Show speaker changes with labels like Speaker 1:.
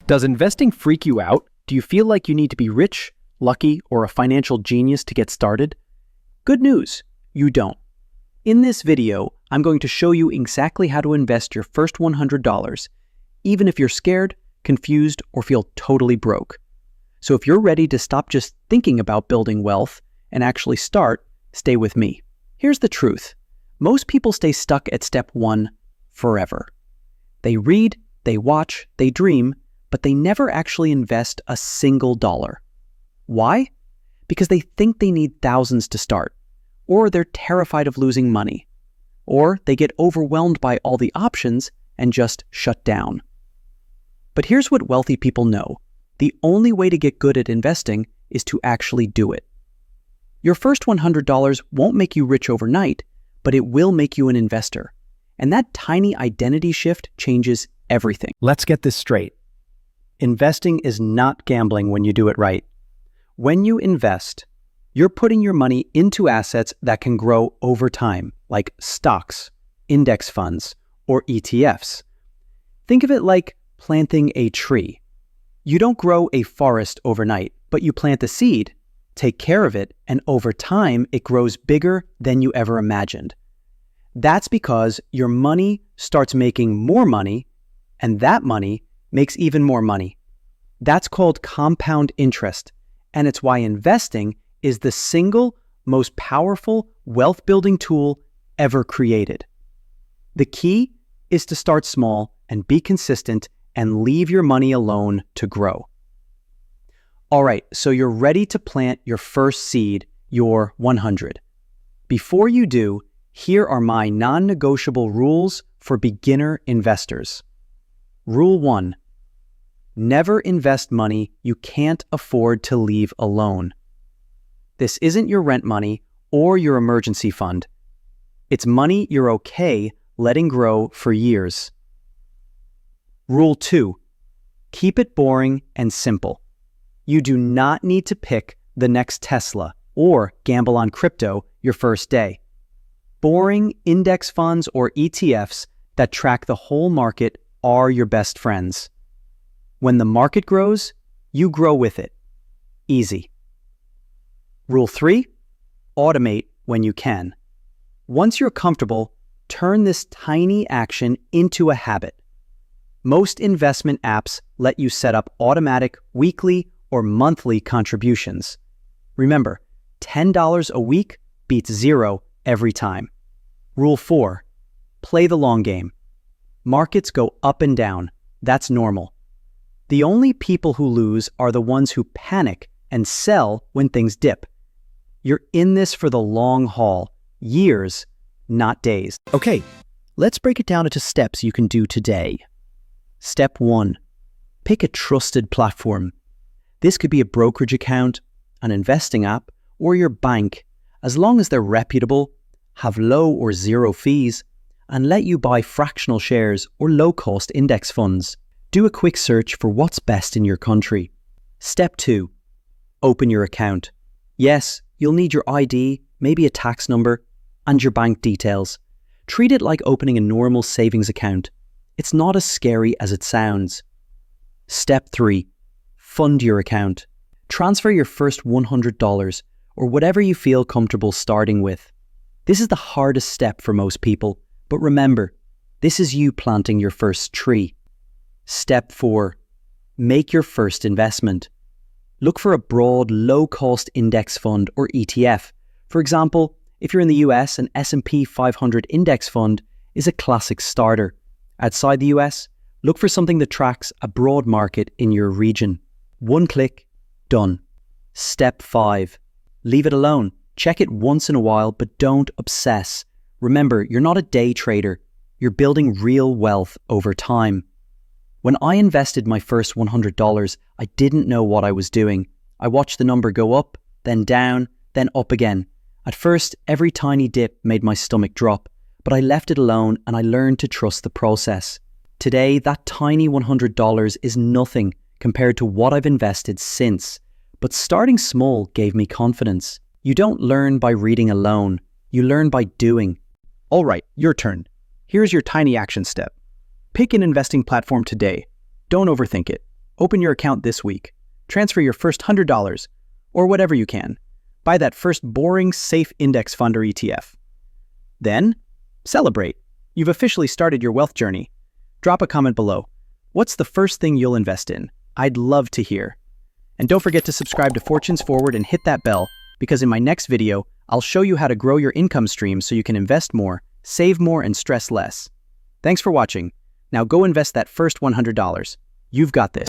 Speaker 1: Does investing freak you out? Do you feel like you need to be rich, lucky, or a financial genius to get started? Good news, you don't. In this video, I'm going to show you exactly how to invest your first $100, even if you're scared, confused, or feel totally broke. So if you're ready to stop just thinking about building wealth and actually start, stay with me. Here's the truth. Most people stay stuck at step 1 forever. They read, they watch, they dream, but they never actually invest a single dollar. Why? Because they think they need thousands to start, or they're terrified of losing money, or they get overwhelmed by all the options and just shut down. But here's what wealthy people know. The only way to get good at investing is to actually do it. Your first $100 won't make you rich overnight, but it will make you an investor. And that tiny identity shift changes everything. Let's get this straight. Investing is not gambling when you do it right. When you invest, you're putting your money into assets that can grow over time, like stocks, index funds, or ETFs. Think of it like planting a tree. You don't grow a forest overnight, but you plant a seed, take care of it, and over time, it grows bigger than you ever imagined. That's because your money starts making more money, and that money makes even more money. That's called compound interest, and it's why investing is the single most powerful wealth-building tool ever created. The key is to start small and be consistent and leave your money alone to grow. All right, so you're ready to plant your first seed, your 100. Before you do, here are my non-negotiable rules for beginner investors. Rule 1. Never invest money you can't afford to leave alone. This isn't your rent money or your emergency fund. It's money you're okay letting grow for years. Rule 2. Keep it boring and simple. You do not need to pick the next Tesla or gamble on crypto your first day. Boring index funds or ETFs that track the whole market are your best friends. When the market grows, you grow with it. Easy. Rule 3. Automate when you can. Once you're comfortable, turn this tiny action into a habit. Most investment apps let you set up automatic weekly or monthly contributions. Remember, $10 a week beats zero every time. Rule 4. Play the long game. Markets go up and down. That's normal. The only people who lose are the ones who panic and sell when things dip. You're in this for the long haul, years, not days. Okay, let's break it down into steps you can do today. Step 1. Pick a trusted platform. This could be a brokerage account, an investing app, or your bank, as long as they're reputable, have low or zero fees, and let you buy fractional shares or low-cost index funds. Do a quick search for what's best in your country. Step 2. Open your account. Yes, you'll need your ID, maybe a tax number, and your bank details. Treat it like opening a normal savings account. It's not as scary as it sounds. Step 3. Fund your account. Transfer your first $100 or whatever you feel comfortable starting with. This is the hardest step for most people, but remember, this is you planting your first tree. Step 4. Make your first investment. Look for a broad, low-cost index fund or ETF. For example, if you're in the US, an S&P 500 index fund is a classic starter. Outside the US, look for something that tracks a broad market in your region. One click, done. Step 5. Leave it alone. Check it once in a while, but don't obsess. Remember, you're not a day trader. You're building real wealth over time. When I invested my first $100, I didn't know what I was doing. I watched the number go up, then down, then up again. At first, every tiny dip made my stomach drop, but I left it alone and I learned to trust the process. Today, that tiny $100 is nothing compared to what I've invested since. But starting small gave me confidence. You don't learn by reading alone. You learn by doing.
Speaker 2: All right, your turn. Here's your tiny action step. Pick an investing platform today. Don't overthink it.
Speaker 1: Open your account this week. Transfer your first $100, or whatever you can. Buy that first boring, safe index fund or ETF. Then, celebrate. You've officially started your wealth journey. Drop a comment below. What's the first thing you'll invest in? I'd love to hear. And don't forget to subscribe to Fortunes Forward and hit that bell, because in my next video, I'll show you how to grow your income stream so you can invest more, save more, and stress less. Thanks for watching. Now go invest that first $100. You've got this.